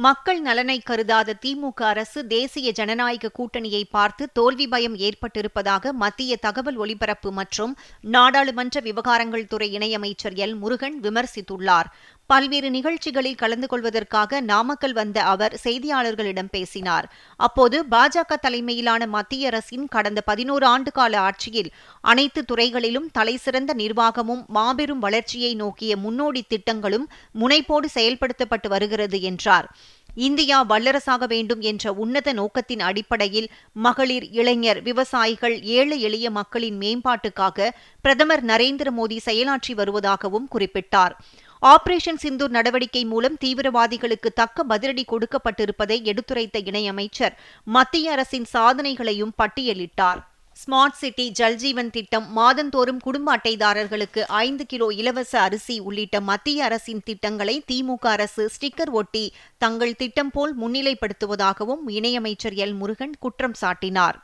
மக்கள் நலனை கருதாத திமுக அரசு தேசிய ஜனநாயக கூட்டணியை பார்த்து தோல்வி பயம் ஏற்பட்டிருப்பதாக மத்திய தகவல் ஒலிபரப்பு மற்றும் நாடாளுமன்ற விவகாரங்கள் துறை இணையமைச்சர் எல் முருகன் விமர்சித்துள்ளார். பல்வேறு நிகழ்ச்சிகளில் கலந்து கொள்வதற்காக நாமக்கல் வந்த அவர் செய்தியாளர்களிடம் பேசினார். அப்போது பாஜக தலைமையிலான மத்திய அரசின் கடந்த 11 ஆண்டுகால ஆட்சியில் அனைத்து துறைகளிலும் தலைசிறந்த நிர்வாகமும் மாபெரும் வளர்ச்சியை நோக்கிய முன்னோடி திட்டங்களும் முனைப்போடு செயல்படுத்தப்பட்டு வருகிறது என்றார். இந்தியா வல்லரசாக வேண்டும் என்ற உன்னத நோக்கத்தின் அடிப்படையில் மகளிர், இளைஞர், விவசாயிகள், ஏழை எளிய மக்களின் மேம்பாட்டுக்காக பிரதமர் நரேந்திர மோடி செயலாற்றி வருவதாகவும் குறிப்பிட்டார். ஆபரேஷன் சிந்தூர் நடவடிக்கை மூலம் தீவிரவாதிகளுக்கு தக்க பதிலடி கொடுக்கப்பட்டிருப்பதை எடுத்துரைத்த இணையமைச்சர் மத்திய அரசின் சாதனைகளையும் பட்டியலிட்டார். ஸ்மார்ட் சிட்டி, ஜல்ஜீவன் திட்டம், மாதந்தோறும் குடும்ப அட்டைதாரர்களுக்கு 5 கிலோ இலவச அரிசி உள்ளிட்ட மத்திய அரசின் திட்டங்களை திமுக அரசு ஸ்டிக்கர் ஒட்டி தங்கள் திட்டம் போல் முன்னிலைப்படுத்துவதாகவும் இணையமைச்சர் எல் முருகன் குற்றம் சாட்டினார்.